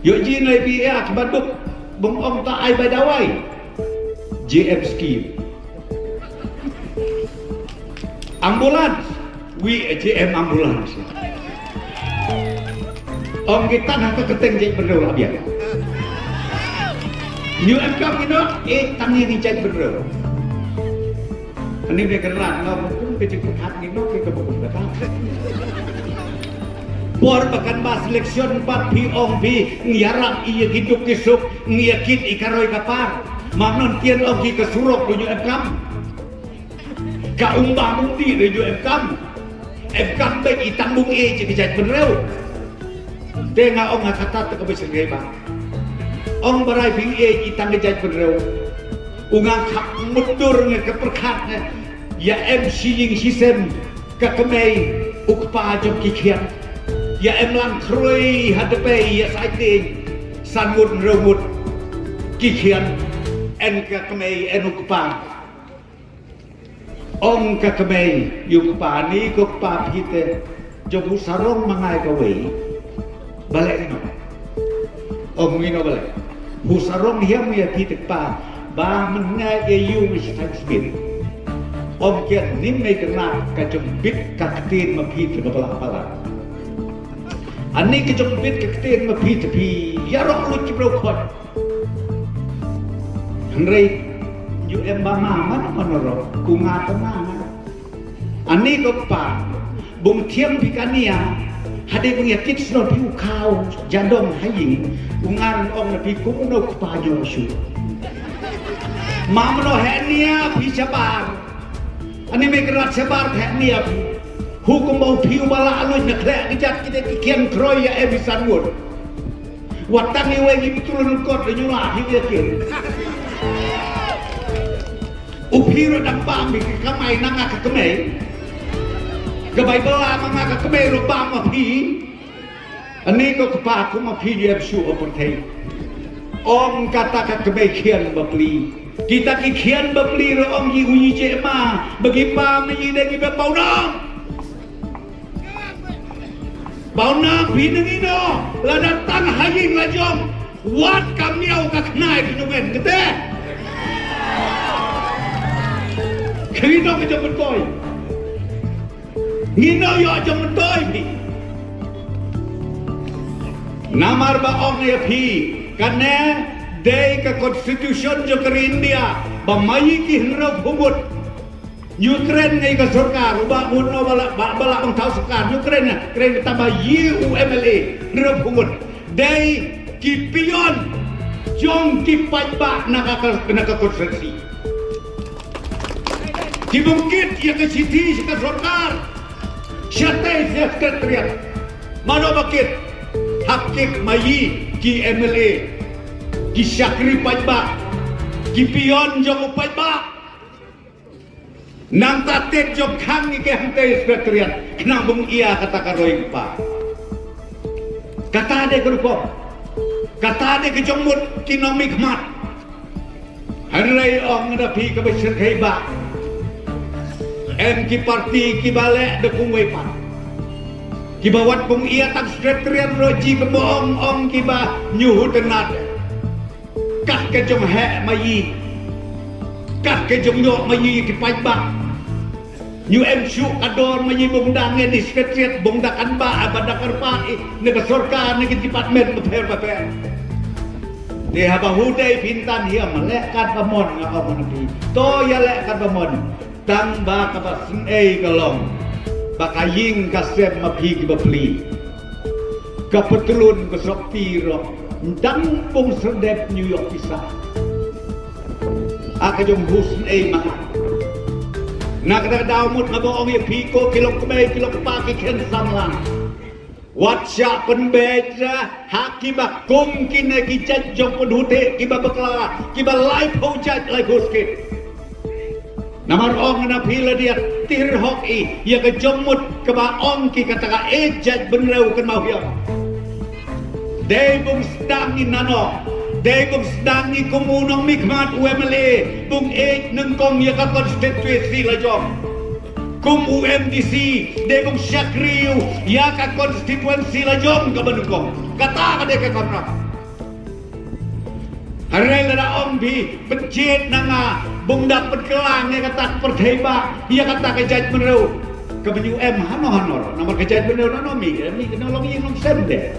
Yo jin lai PA akibat duk bung ong ta ai bai dawai JM scheme ambulans JM ambulans ong kita nak keteng jadi bener lah biar New MK ini tangi ni jadi bener ini dia keran no pun kecil hat ni no kita bukan kata por bahkan bas selection 4 pi ong pi ngiarap iya hidup kisuk ngiyakit ikaroi kapar mamnon tian ong ki kesurok New MK ka umbang mundi New MK baik itambung jadi bener tengah ong kata tak bisa geba ong barai ping itang jadi bener ungang khap mundur ke perkat ya MC ying sistem ka kemei ukpa jom kikian ya lang krui hadapi ya saiting sangut rewut kikian en ka kemei en ukpa ong ka kemei ukpa ni ukpa kita jobu sarong mangai kawei balik ino ong ino balik busarong hiam ya kita pa ba mengai yu mesti sendiri om kian nim mai kena kajembit kaktin mapi ke kepala ani kajembit kaktin mapi tepi ya rok lu cibrokot henry yu embama mana manoro kunga tenang ani ko pa bung thiam pikania hade bung yakit sno piu kau jandong hayin ungan ong nabi kuno pajo shu mamno henia pi sabar ani me kerat sabar henia hukum bau piu bala alun naklek dijat kita kian kroy ya ebisan wud watang ni wengi pitulun kot nyula hiyakin upiro dampam bi kamai nanga kakemei gabai bala manga kakemei rubam api ani ko kepa aku mapi dia su oportei om kata kakemei kian bapli kita kian bapli ro om ji uji cema bagi pa menyi dagi baunang baunang binengino la datang hayin la jom wat kamiau kaknai kinumen kete kino ke jom betul ngino yo jom betul ni namar ba ong ya phi kane dei ka constitution jo kar India ba mai ki hinro phumut Ukraine ngai ka sarkar ba munno bala bang thau sarkar Ukraine kren tamba UMLA hinro phumut dei ki pion jong ki pajba naka konstruksi ki bungkit ya ka siti ka sarkar syate sekretariat mano bakit hakik mayi ki MLA ki syakri pajba ki pion jong pajba nang tatik jong khang ni ke hantai sekretariat nang bung ia kata karoi pa kata de kerupo kata de ke jong mut ki nomik mat harai ong da pi ke besir heba en ki parti ki balek de kung wei pa kibawat pung ia tak sekretariat roji keboong ong kiba nyuhu tenat kah ke jong he mayi kah ke jong yo mayi ki pajba nyu em syu ador mayi bung dange di sekretariat bung dakan ba abada karpa ne sorka ne department beper de haba hudai pintan hia melekat pamon ngapa menepi to ya lekat pamon tang ba kapas kalong bakaying kasem mapi bapli kapetulun kesokti ro dampung serdep New York pisah aka jom husn maka nak daw mut ngabong ya piko kilok kemai kilok paki ken samlang watcha penbeja hakiba kum kine kijat jom pendute kiba bekla kiba live hojat like hosket namar ong na pila dia tir hoki ya ke jomut ke ba ong ki kata ka ejat benreu kan mau ya dei bung sedang ni nano dei bung sedang ni komunong mikmat UMLA bung neng kong ya ka konstitusi la jom kum UMDC dei bung syakriu ya ka konstituensi la jom ka benukong kata ka de ka kamna Hari ada om bi pencet nanga bung dapat kelang ya kata perteba ia kata kejat menurut kebanyu hanor nomor kejat menurut nomi kena longi long sende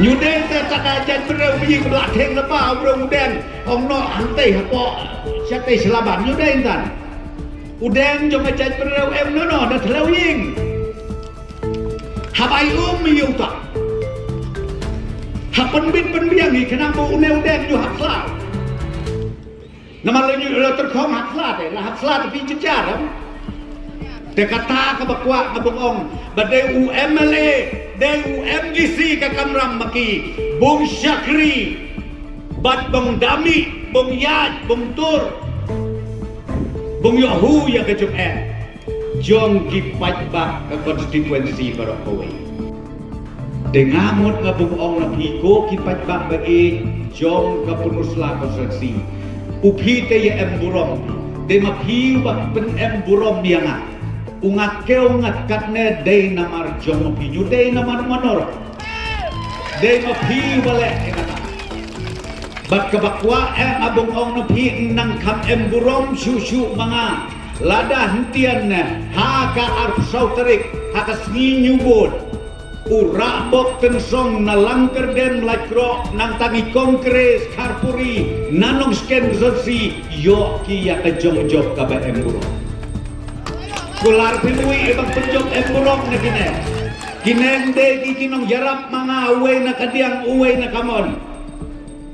nyuden tak kejat menurut bi belakang lepas urang uden om no hantai hapo siapa selaban nyuden tan uden jom kejat menurut no dah terlewing habai tak hapen bin penbiang ni kenapa unel den you hak slat nama lenyu terkom hak slat lah hak slat tapi jejar de kata ka bakwa ka bongong badai UMLA de UMGC ka kamram maki bung syakri bat bung dami bung yad bung tur bung yahu ya ka jom jong ki pajba ka konstituensi barok kowe dengamut ngabung ong na piko kipat bak bagi jong kapunusla konstruksi upi te ya emburom de mapiu bak pen emburom dia nga ungat keo ngat katne de namar jong mapinyu de namar manor de mapiu bale kata bak kabakwa abung ong na pi nang kam emburom susu mga lada hentian haka arsau terik haka sengi nyubut urabok tensong na langker den lakro nang tangi kongkres karpuri nanong sken zersi yo ki ya kejong-jong ka ba emburo kular pinui ibang penjong emburo na kinende ki kinong yarap mga uwe na kadiang uwe na kamon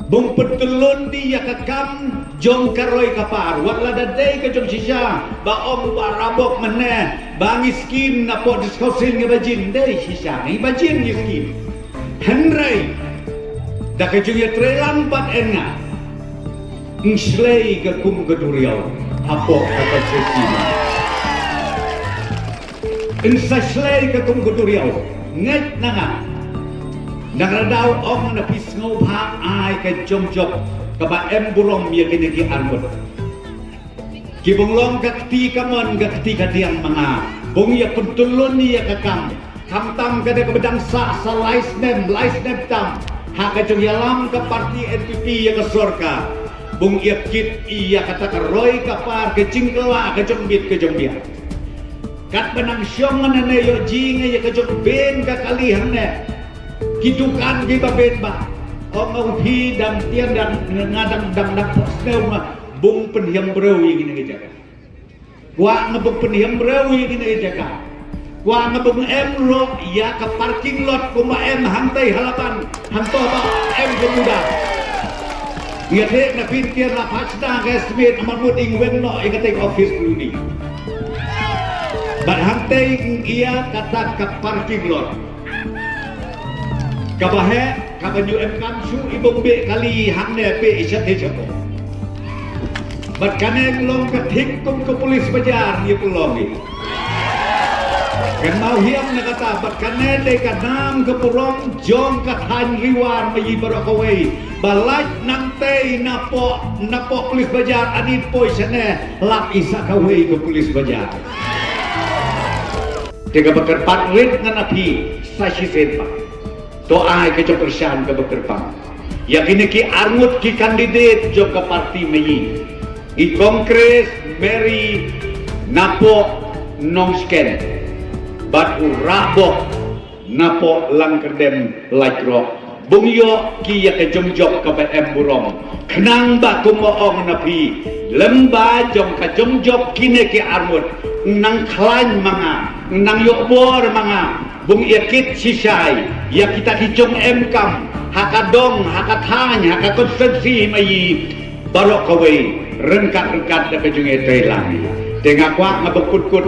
bung petulun di ya kakam jong karoy kapar wala daday ka jong sisya baong barabok meneh bangi skim na po diskosin nga bajin day sisya nga bajin nga skim henry da ka jong ya trelang pat enga ngislay ka kum kaduriyaw hapo kapat sesima insaslay ka kum kaduriyaw nget na nga nagradaw ong na pisngaw pa ay ka jom-jom kaba emburong miya kinigi armod kibunglong kakti kamon kakti kadiang mga bungya puntulon niya kakam kamtam kada kabedang sa lais nem tam haka jong yalam ka parti NPP ya ka sorka bung iap kit iya kata karoy kapar ke cingkela ka jong bit ke jong biar kat benang syongan na yo jinga ya ka jong ben ka kalihan ne kidukan di babet ba om upi dan tiang dan ngadang dang postel ma bung penhiam breu yang ini jaga wa ngabung penhiam breu yang ini jaga wa ngabung lo ya ke parking lot kuma hantai halapan hanto ba kemuda dia dek na pintir la pasta ke smith amamut ing wenno ing take office dulu bar hantai ia kata ke parking lot kabahe kabanyu kamsu ibong be kali hangne pe isat hejapo bat kaneng long kathik kum ke polis bajar ye pulogi kan mau hiam na kata bat kaneng de kanam ke purong jong kathan riwan mayi barokawe balaj nang te napo polis bajar anit po isane lak isa kawe ke polis bajar tega bakar patrit nganapi sashi senpa to ay ke jok persian ke bekerpang ya kini ki armut ki kandidat jok ke parti meyi i kongres Mary napo nongsken bat urabok napo langkerdem laikro bungyo ki ya ke jomjok ke BM burong kenang ba kumoong napi lemba jong ka jomjok kini ki armut nang klan mga nang yokbor mga bung yakit sisay ya kita hijong emkam hakadong hakatany hakakonsensi mayi barok kawe rengkat-rengkat da kajung etay lami tengah kwa ngabekut-kut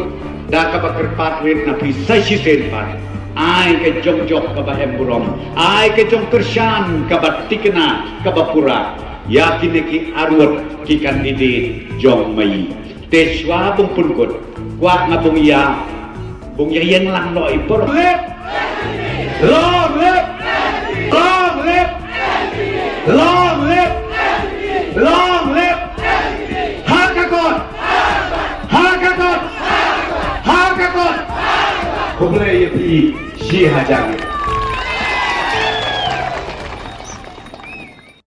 da kabakerpat wit na pisay sisenpan ay ke jong-jok kabahem burong ay ke jong kersan kabatikna kabapura yakin ki arwat ki kandidate jong mayi teswa bung punkut kwa ngabung ya bung yang lang lo ipor lo